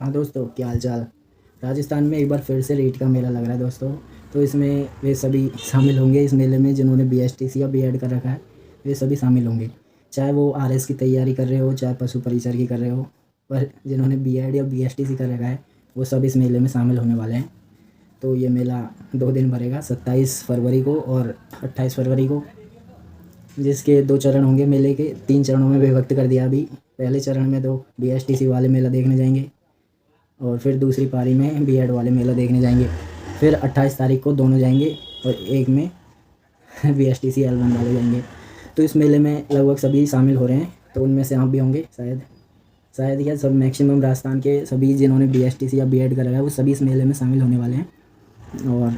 हाँ दोस्तों, क्या हाल चाल। राजस्थान में एक बार फिर से रीट का मेला लग रहा है दोस्तों। तो इसमें वे सभी शामिल होंगे इस मेले में जिन्होंने बीएसटीसी या बीएड कर रखा है। वे सभी शामिल होंगे, चाहे वो आरएस की तैयारी कर रहे हो, चाहे पशु परिचर की कर रहे हो। पर जिन्होंने बीएड या बीएसटीसी कर रखा है वो सब इस मेले में शामिल होने वाले हैं। तो ये मेला 2 दिन भरेगा, 27 फरवरी को और 28 फरवरी को, जिसके 2 चरण होंगे। मेले के 3 चरणों में विभक्त कर दिया अभी। पहले चरण में तो बीएसटीसी वाले मेला देखने जाएंगे और फिर दूसरी पारी में बीएड वाले मेला देखने जाएंगे। फिर 28 तारीख को दोनों जाएंगे और एक में बीएसटीसी L1 वाले जाएंगे। तो इस मेले में लगभग सभी शामिल हो रहे हैं, तो उनमें से आप भी होंगे शायद या सब मैक्सिमम राजस्थान के सभी जिन्होंने बीएसटीसी या बीएड करा है वो सभी इस मेले में शामिल होने वाले हैं। और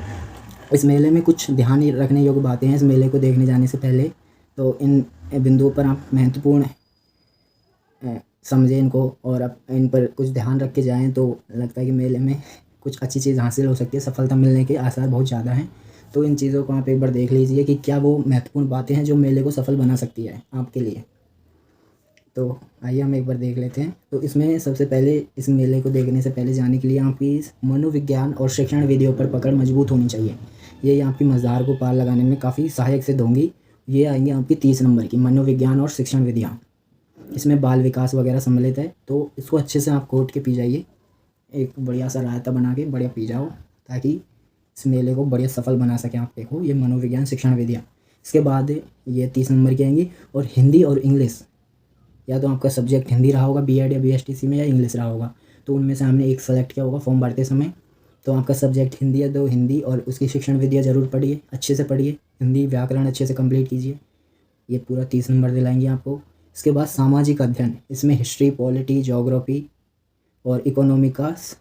इस मेले में कुछ ध्यान रखने योग्य बातें हैं इस मेले को देखने जाने से पहले। तो इन बिंदुओं पर आप महत्वपूर्ण समझें इनको और अब इन पर कुछ ध्यान रख के जाएँ तो लगता है कि मेले में कुछ अच्छी चीज़ हासिल हो सकती है, सफलता मिलने के आसार बहुत ज़्यादा हैं। तो इन चीज़ों को आप एक बार देख लीजिए कि क्या वो महत्वपूर्ण बातें हैं जो मेले को सफल बना सकती है आपके लिए। तो आइए हम एक बार देख लेते हैं। तो इसमें सबसे पहले इस मेले को देखने से पहले जाने के लिए आपकी इस मनोविज्ञान और शिक्षण विधियों पर पकड़ मजबूत होनी चाहिए। ये आपकी मज़दार को पार लगाने में काफ़ी सहायक सिद्ध होंगी। ये आएंगी आपकी 30 नंबर की मनोविज्ञान और शिक्षण विधियाँ। इसमें बाल विकास वगैरह सम्मिलित है, तो इसको अच्छे से आप घोट के पी जाइए। एक बढ़िया सा रायता बना के बढ़िया पी जाओ ताकि इस मेले को बढ़िया सफल बना सकें आप। देखो ये मनोविज्ञान शिक्षण विधियाँ। इसके बाद ये 30 नंबर की आएंगी। और हिंदी और इंग्लिश, या तो आपका सब्जेक्ट हिंदी रहा होगा बीएड या बीएसटीसी में, या इंग्लिश रहा होगा, तो उनमें से हमने एक सेलेक्ट किया होगा फॉर्म भरते समय। तो आपका सब्जेक्ट हिंदी है तो हिंदी और उसकी शिक्षण विधियाँ ज़रूर पढ़िए, अच्छे से पढ़िए। हिंदी व्याकरण अच्छे से कंप्लीट कीजिए। ये पूरा 30 नंबर दिलाएंगे आपको। इसके बाद सामाजिक अध्ययन, इसमें हिस्ट्री, पॉलिटी, ज्योग्राफी और इकोनॉमिक्स,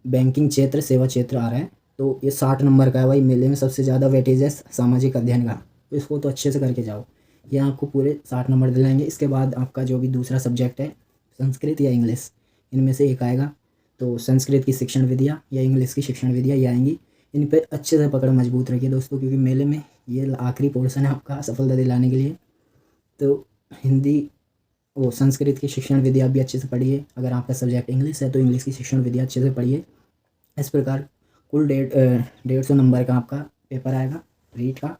बैंकिंग क्षेत्र, सेवा क्षेत्र आ रहा है। तो ये 60 नंबर का है भाई। मेले में सबसे ज़्यादा वेटेज है सामाजिक अध्ययन का, तो इसको तो अच्छे से करके जाओ। ये आपको पूरे 60 नंबर दिलाएंगे। इसके बाद आपका जो भी दूसरा सब्जेक्ट है, संस्कृत या इंग्लिश, इनमें से एक आएगा। तो संस्कृत की शिक्षण विधियाँ या इंग्लिश की शिक्षण विधियाँ ये आएंगी। इन पर अच्छे से पकड़ मजबूत रखिए दोस्तों, क्योंकि मेले में ये आखिरी पोर्शन है आपका सफलता दिलाने के लिए। तो हिंदी वो संस्कृत की शिक्षण विधियाँ भी अच्छे से पढ़िए। अगर आपका सब्जेक्ट इंग्लिश है तो इंग्लिश की शिक्षण विधियाँ अच्छे से पढ़िए। इस प्रकार कुल 150 नंबर का आपका पेपर आएगा रीट का।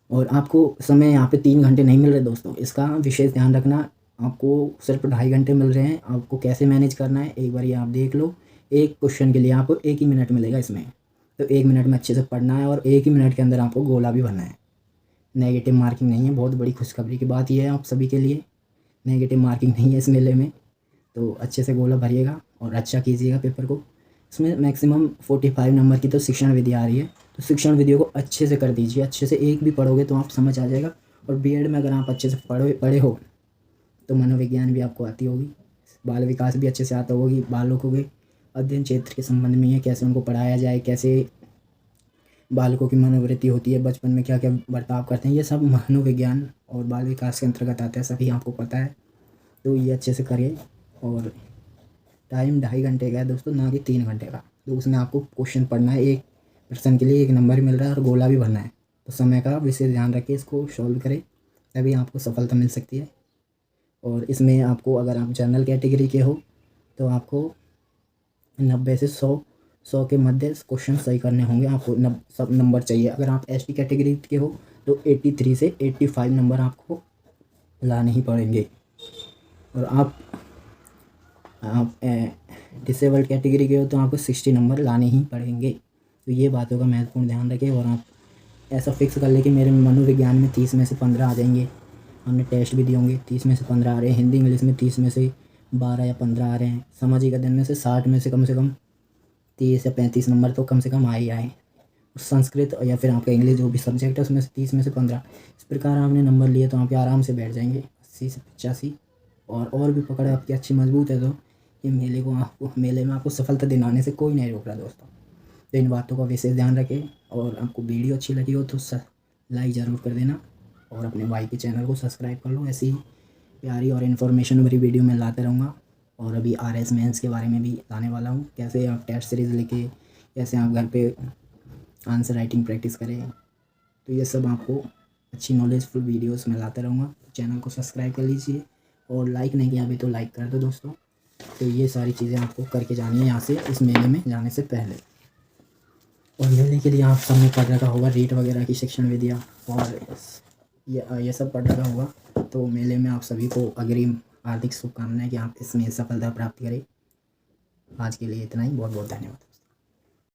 और आपको समय यहाँ पे 3 घंटे नहीं मिल रहे दोस्तों, इसका विशेष ध्यान रखना। आपको सिर्फ 2.5 घंटे मिल रहे हैं। आपको कैसे मैनेज करना है एक बार ये आप देख लो। एक क्वेश्चन के लिए आपको 1 ही मिनट मिलेगा इसमें। तो 1 मिनट में अच्छे से पढ़ना है और 1 ही मिनट के अंदर आपको गोला भी भरना है। नेगेटिव मार्किंग नहीं है। बहुत बड़ी खुशखबरी की बात यह है आप सभी के लिए, नेगेटिव मार्किंग नहीं है इस मेले में। तो अच्छे से गोला भरिएगा और अच्छा कीजिएगा पेपर को। इसमें मैक्सिमम 45 नंबर की तो शिक्षण विधि आ रही है, तो शिक्षण विधियों को अच्छे से कर दीजिए। अच्छे से एक भी पढ़ोगे तो आप समझ आ जाएगा। और बीएड में अगर आप अच्छे से पढ़े हो तो मनोविज्ञान भी आपको आती होगी, बाल विकास भी अच्छे से आता होगी। बालकों के अध्ययन क्षेत्र के संबंध में है, कैसे उनको पढ़ाया जाए, कैसे बालकों की मनोवृत्ति होती है, बचपन में क्या क्या बर्ताव करते हैं, ये सब मनोविज्ञान और बाल विकास के अंतर्गत आता है, सभी आपको पता है। तो ये अच्छे से करिए। और टाइम 2.5 घंटे का है दोस्तों, ना कि 3 घंटे का। तो उसमें आपको क्वेश्चन पढ़ना है, एक पर्सन के लिए 1 नंबर मिल रहा है और गोला भी भरना है। तो समय का विशेष ध्यान रखिए, इसको सॉल्व करें तभी आपको सफलता मिल सकती है। और इसमें आपको, अगर आप जनरल कैटेगरी के हो तो आपको 90 से 100 के मध्य क्वेश्चन सही करने होंगे। आपको सब नंबर चाहिए। अगर आप एसटी कैटेगरी के हो तो 83 से 85 नंबर आपको लाने ही पड़ेंगे। और आप डिसेबल्ड कैटेगरी के हो तो आपको 60 नंबर लाने ही पड़ेंगे। तो ये बातों का महत्वपूर्ण ध्यान रखें। और आप ऐसा फिक्स कर ले कि मेरे मनोविज्ञान में 30 में से 15 आ जाएंगे। हमने टेस्ट भी दिए होंगे, 30 में से 15 आ रहे हैं। हिंदी इंग्लिश में 30 में से 12 या 15 आ रहे हैं। सामाजिक अध्ययन में से 60 में से कम 30 या 35 नंबर तो कम से कम आ ही आए। संस्कृत या फिर आपका इंग्लिश जो भी सब्जेक्ट है उसमें से 30 में से 15, इस प्रकार आपने नंबर लिए तो आप आराम से बैठ जाएंगे 80 से 85। और भी पकड़ आपकी अच्छी मजबूत है तो ये मेले में आपको सफलता दिलाने से कोई नहीं रोक रहा दोस्तों। तो इन बातों का विशेष ध्यान रखें। और आपको वीडियो अच्छी लगी हो तो लाइक ज़रूर कर देना और अपने भाई के चैनल को सब्सक्राइब कर लो। ऐसी प्यारी और इन्फॉर्मेशन भरी वीडियो मैं लाते रहूँगा। और अभी आरएस मेंस के बारे में भी लाने वाला हूँ, कैसे आप टेस्ट सीरीज़ लेके कैसे आप घर पे आंसर राइटिंग प्रैक्टिस करें। तो ये सब आपको अच्छी नॉलेजफुल वीडियोस में लाते रहूँगा। चैनल को सब्सक्राइब कर लीजिए और लाइक नहीं किया अभी तो लाइक कर दो दोस्तों। तो ये सारी चीज़ें आपको करके जानी है यहाँ से, इस मेले में जाने से पहले। और मेले के लिए आप सबने पढ़ रखा होगा, रीट वगैरह की शिक्षण विधियाँ और ये सब पढ़ रखा होगा। तो मेले में आप सभी को अग्रिम हार्दिक शुभकामनाएं कि आप इसमें सफलता प्राप्त करें। आज के लिए इतना ही, बहुत बहुत धन्यवाद।